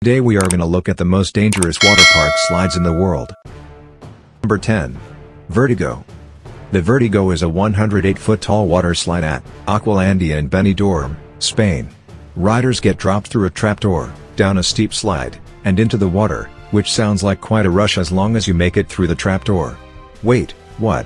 Today we are gonna look at the most dangerous water park slides in the world. Number 10. Vertigo. The Vertigo is a 108-foot-tall water slide at Aqualandia in Benidorm, Spain. Riders get dropped through a trapdoor, down a steep slide, and into the water, which sounds like quite a rush as long as you make it through the trapdoor. Wait, what?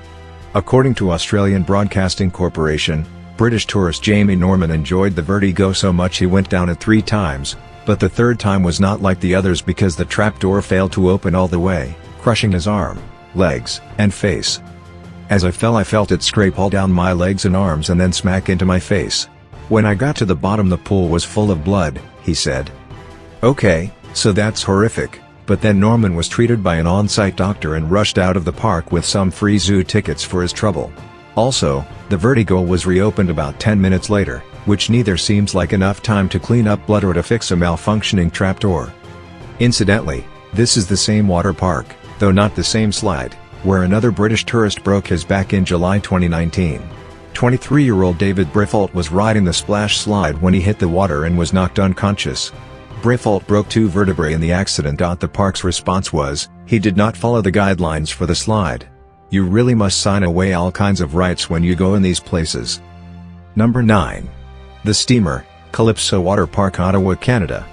According to Australian Broadcasting Corporation, British tourist Jamie Norman enjoyed the Vertigo so much he went down it 3 times, but the 3rd time was not like the others because the trapdoor failed to open all the way, crushing his arm, legs, and face. As I fell I felt it scrape all down my legs and arms and then smack into my face. When I got to the bottom the pool was full of blood, he said. Okay, so that's horrific, but then Norman was treated by an on-site doctor and rushed out of the park with some free zoo tickets for his trouble. Also, the Vertigo was reopened about 10 minutes later, which neither seems like enough time to clean up blood or to fix a malfunctioning trapdoor. Incidentally, this is the same water park, though not the same slide, where another British tourist broke his back in July 2019. 23-year-old David Briffault was riding the splash slide when he hit the water and was knocked unconscious. Briffault broke 2 vertebrae in the accident. The park's response was, he did not follow the guidelines for the slide. You really must sign away all kinds of rights when you go in these places. Number 9. The Steamer, Calypso Water Park, Ottawa, Canada.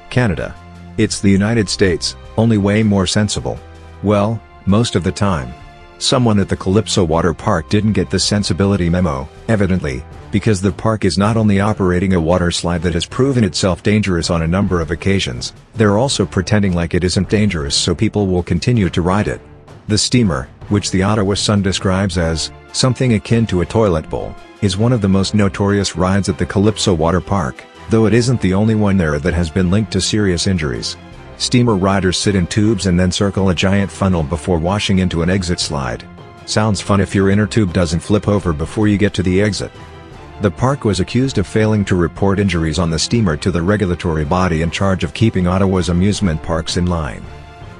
Canada. It's the United States, only way more sensible. Well, most of the time. Someone at the Calypso Water Park didn't get the sensibility memo, evidently, because the park is not only operating a water slide that has proven itself dangerous on a number of occasions, they're also pretending like it isn't dangerous so people will continue to ride it. The Steamer, which the Ottawa Sun describes as something akin to a toilet bowl, is one of the most notorious rides at the Calypso Water Park, though it isn't the only one there that has been linked to serious injuries. Steamer riders sit in tubes and then circle a giant funnel before washing into an exit slide. Sounds fun if your inner tube doesn't flip over before you get to the exit. The park was accused of failing to report injuries on the steamer to the regulatory body in charge of keeping Ottawa's amusement parks in line.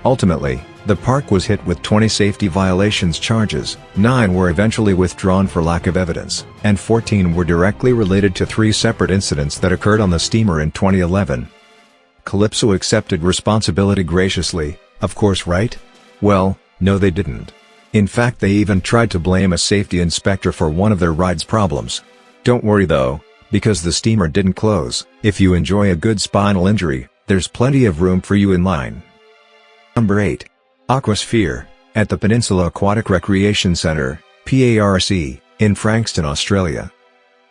Ultimately, the park was hit with 20 safety violations charges, 9 were eventually withdrawn for lack of evidence, and 14 were directly related to 3 separate incidents that occurred on the steamer in 2011. Calypso accepted responsibility graciously, of course, right? Well, no they didn't. In fact they even tried to blame a safety inspector for one of their ride's problems. Don't worry though, because the steamer didn't close. If you enjoy a good spinal injury, there's plenty of room for you in line. Number 8. Aquasphere, at the Peninsula Aquatic Recreation Centre, PARC, in Frankston, Australia.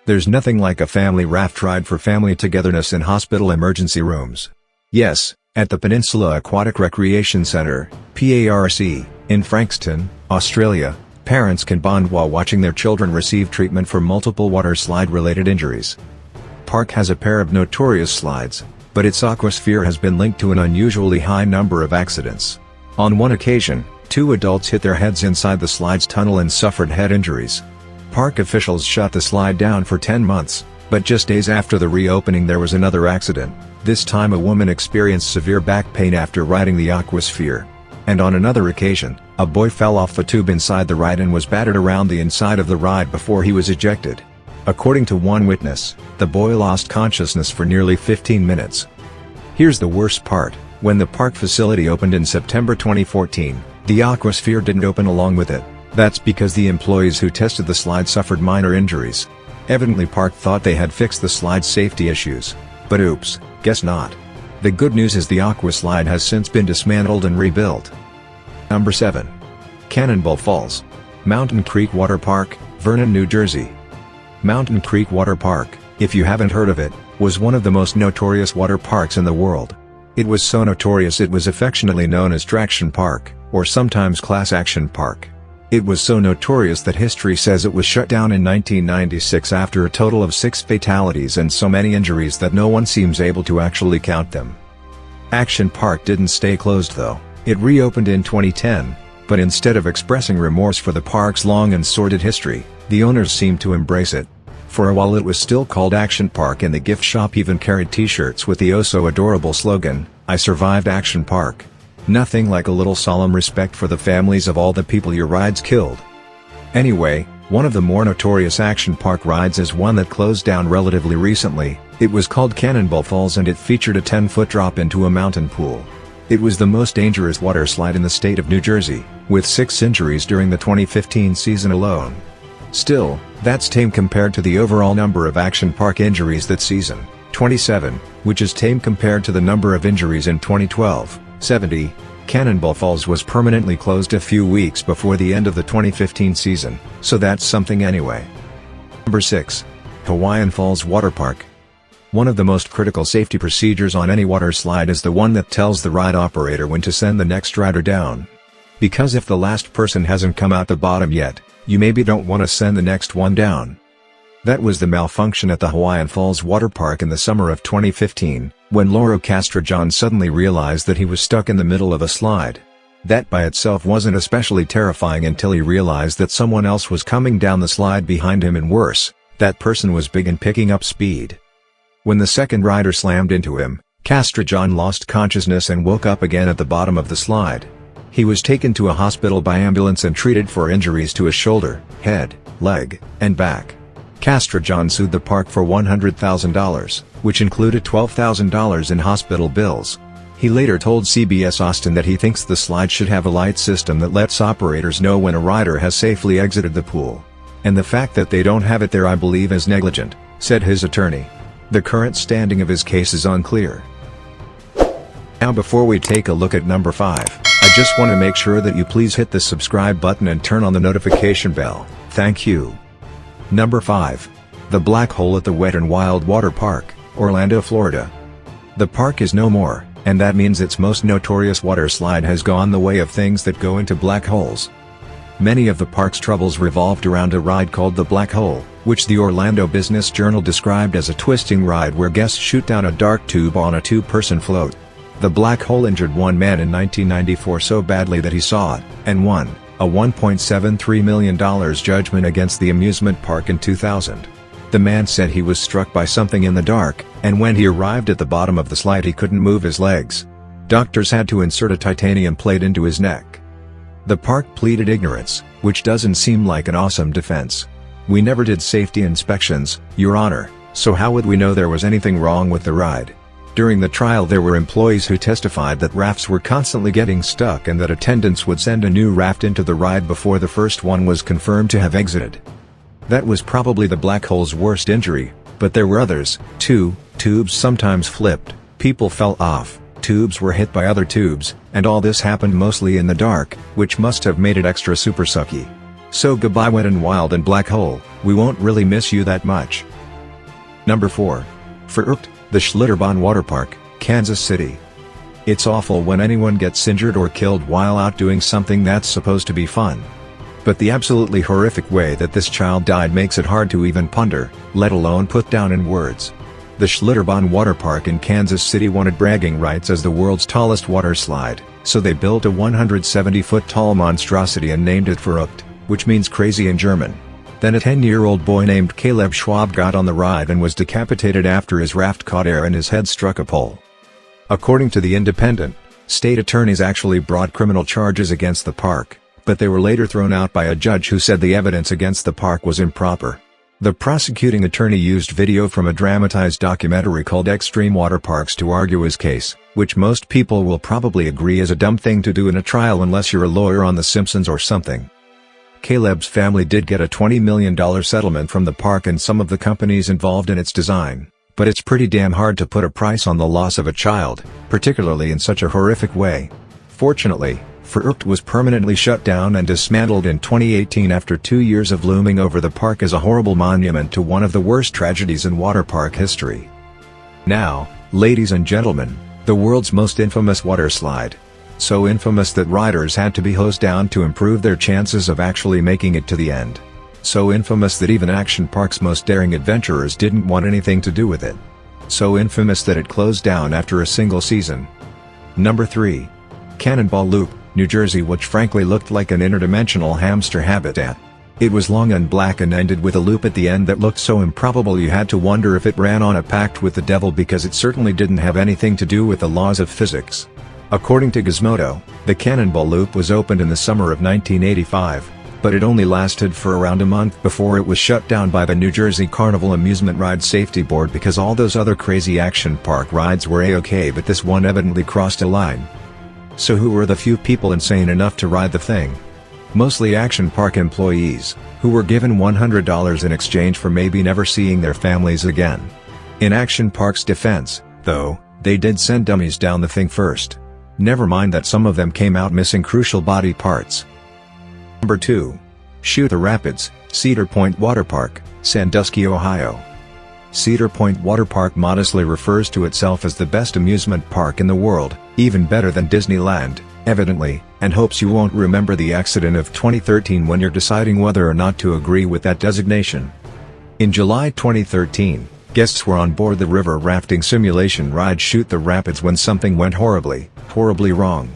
There's nothing like a family raft ride for family togetherness in hospital emergency rooms. Yes, at the Peninsula Aquatic Recreation Centre, PARC, in Frankston, Australia, parents can bond while watching their children receive treatment for multiple water slide-related injuries. Park has a pair of notorious slides, but its Aquasphere has been linked to an unusually high number of accidents. On one occasion, 2 adults hit their heads inside the slide's tunnel and suffered head injuries. Park officials shut the slide down for 10 months, but just days after the reopening there was another accident. This time a woman experienced severe back pain after riding the Aquasphere. And on another occasion, a boy fell off a tube inside the ride and was battered around the inside of the ride before he was ejected. According to one witness, the boy lost consciousness for nearly 15 minutes. Here's the worst part. When the park facility opened in September 2014, the Aquasphere didn't open along with it. That's because the employees who tested the slide suffered minor injuries. Evidently Park thought they had fixed the slide's safety issues. But oops, guess not. The good news is the Aquaslide has since been dismantled and rebuilt. Number 7. Cannonball Falls, Mountain Creek Water Park, Vernon, New Jersey. Mountain Creek Water Park, if you haven't heard of it, was one of the most notorious water parks in the world. It was so notorious it was affectionately known as Traction Park, or sometimes Class Action Park. It was so notorious that history says it was shut down in 1996 after a total of 6 fatalities and so many injuries that no one seems able to actually count them. Action Park didn't stay closed though. It reopened in 2010, but instead of expressing remorse for the park's long and sordid history, the owners seemed to embrace it. For a while it was still called Action Park and the gift shop even carried t-shirts with the oh-so-adorable slogan, "I survived Action Park." Nothing like a little solemn respect for the families of all the people your rides killed. Anyway, One of the more notorious action park rides is one that closed down relatively recently. It was called Cannonball Falls and it featured a 10-foot drop into a mountain pool. It was the most dangerous water slide in the state of New Jersey, with 6 injuries during the 2015 season alone. Still, that's tame compared to the overall number of action park injuries that season, 27, which is tame compared to the number of injuries in 2012, 70. Cannonball Falls was permanently closed a few weeks before the end of the 2015 season, so that's something anyway. Number 6. Hawaiian Falls Water Park. One of the most critical safety procedures on any water slide is the one that tells the ride operator when to send the next rider down. Because if the last person hasn't come out the bottom yet, you maybe don't want to send the next one down. That was the malfunction at the Hawaiian Falls Water Park in the summer of 2015, when Lauro Castrojohn suddenly realized that he was stuck in the middle of a slide. That by itself wasn't especially terrifying until he realized that someone else was coming down the slide behind him, and worse, that person was big and picking up speed. When the second rider slammed into him, Castrojohn lost consciousness and woke up again at the bottom of the slide. He was taken to a hospital by ambulance and treated for injuries to his shoulder, head, leg, and back. Castrojohn sued the park for $100,000, which included $12,000 in hospital bills. He later told CBS Austin that he thinks the slide should have a light system that lets operators know when a rider has safely exited the pool. And the fact that they don't have it there, I believe, is negligent, said his attorney. The current standing of his case is unclear. Now before we take a look at number 5, I just want to make sure that you please hit the subscribe button and turn on the notification bell, thank you. Number 5. The Black Hole at the Wet n Wild Water Park, Orlando, Florida. The park is no more, and that means its most notorious water slide has gone the way of things that go into black holes. Many of the park's troubles revolved around a ride called the Black Hole, which the Orlando Business Journal described as a twisting ride where guests shoot down a dark tube on a 2-person float. The Black Hole injured one man in 1994 so badly that he saw it, and won a $1.73 million judgment against the amusement park in 2000. The man said he was struck by something in the dark, and when he arrived at the bottom of the slide he couldn't move his legs. Doctors had to insert a titanium plate into his neck. The park pleaded ignorance, which doesn't seem like an awesome defense. "We never did safety inspections, Your Honor, so how would we know there was anything wrong with the ride?" During the trial there were employees who testified that rafts were constantly getting stuck and that attendants would send a new raft into the ride before the first one was confirmed to have exited. That was probably the Black Hole's worst injury, but there were others, too. Tubes sometimes flipped, people fell off, tubes were hit by other tubes, and all this happened mostly in the dark, which must have made it extra super sucky. So goodbye Wet n Wild and Black Hole, we won't really miss you that much. Number 4. Verrückt, the Schlitterbahn Water Park, Kansas City. It's awful when anyone gets injured or killed while out doing something that's supposed to be fun. But the absolutely horrific way that this child died makes it hard to even ponder, let alone put down in words. The Schlitterbahn Water Park in Kansas City wanted bragging rights as the world's tallest water slide, so they built a 170-foot tall monstrosity and named it Verrückt, which means crazy in German. Then a 10-year-old boy named Caleb Schwab got on the ride and was decapitated after his raft caught air and his head struck a pole. According to The Independent, state attorneys actually brought criminal charges against the park, but they were later thrown out by a judge who said the evidence against the park was improper. The prosecuting attorney used video from a dramatized documentary called Extreme Water Parks to argue his case, which most people will probably agree is a dumb thing to do in a trial unless you're a lawyer on The Simpsons or something. Caleb's family did get a $20 million settlement from the park and some of the companies involved in its design, but it's pretty damn hard to put a price on the loss of a child, particularly in such a horrific way. Fortunately, Verrückt was permanently shut down and dismantled in 2018 after 2 years of looming over the park as a horrible monument to one of the worst tragedies in water park history. Now, ladies and gentlemen, the world's most infamous water slide. So infamous that riders had to be hosed down to improve their chances of actually making it to the end. So infamous that even action park's most daring adventurers didn't want anything to do with it. So infamous that it closed down after a single season. Number 3. Cannonball Loop, New Jersey, which frankly looked like an interdimensional hamster habitat. It was long and black and ended with a loop at the end that looked so improbable you had to wonder if it ran on a pact with the devil, because it certainly didn't have anything to do with the laws of physics. According to Gizmodo, the Cannonball Loop was opened in the summer of 1985, but it only lasted for around a month before it was shut down by the New Jersey Carnival Amusement Ride Safety Board because all those other crazy action park rides were a-okay, but this one evidently crossed a line. So who were the few people insane enough to ride the thing? Mostly action park employees, who were given $100 in exchange for maybe never seeing their families again. In Action Park's defense, though, they did send dummies down the thing first. Never mind that some of them came out missing crucial body parts. Number 2. Cedar Rapids, Cedar Point Waterpark, Sandusky, Ohio. Cedar Point Waterpark modestly refers to itself as the best amusement park in the world, even better than Disneyland, evidently, and hopes you won't remember the accident of 2013 when you're deciding whether or not to agree with that designation. In July 2013, guests were on board the river rafting simulation ride Shoot the Rapids when something went horribly wrong.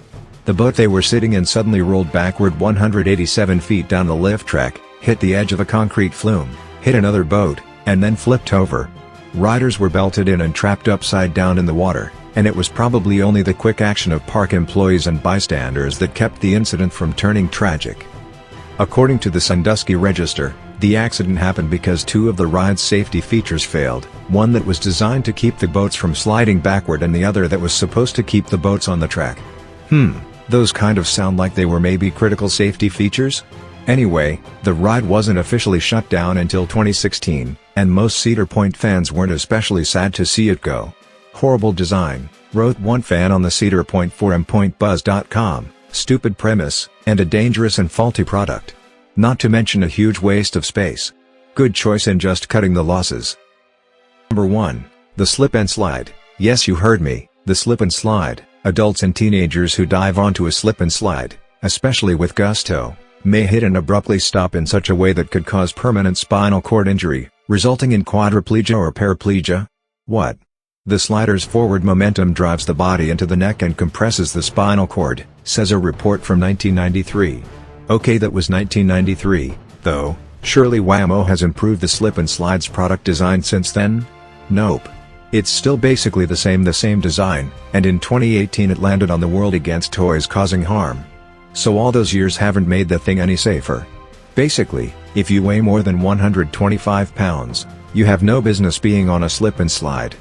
The boat they were sitting in suddenly rolled backward 187 feet down the lift track, hit the edge of a concrete flume, hit another boat, and then flipped over. Riders were belted in and trapped upside down in the water, and it was probably only the quick action of park employees and bystanders that kept the incident from turning tragic. According to the Sandusky Register, the accident happened because two of the ride's safety features failed, one that was designed to keep the boats from sliding backward and the other that was supposed to keep the boats on the track. Those kind of sound like they were maybe critical safety features? Anyway, the ride wasn't officially shut down until 2016, and most Cedar Point fans weren't especially sad to see it go. Horrible design, wrote one fan on the Cedar Point forum. .buzz.com, stupid premise, and a dangerous and faulty product. Not to mention a huge waste of space. Good choice in just cutting the losses. Number 1. The Slip and Slide. Yes, you heard me, the slip and slide. Adults and teenagers who dive onto a slip and slide, especially with gusto, may hit and abruptly stop in such a way that could cause permanent spinal cord injury, resulting in quadriplegia or paraplegia. What? The slider's forward momentum drives the body into the neck and compresses the spinal cord, says a report from 1993. Okay, that was 1993, though. Surely Whammo has improved the slip and slides product design since then? Nope. It's still basically the same design, and in 2018 it landed on the World Against Toys Causing Harm. So all those years haven't made the thing any safer. Basically, if you weigh more than 125 pounds, you have no business being on a slip and slide.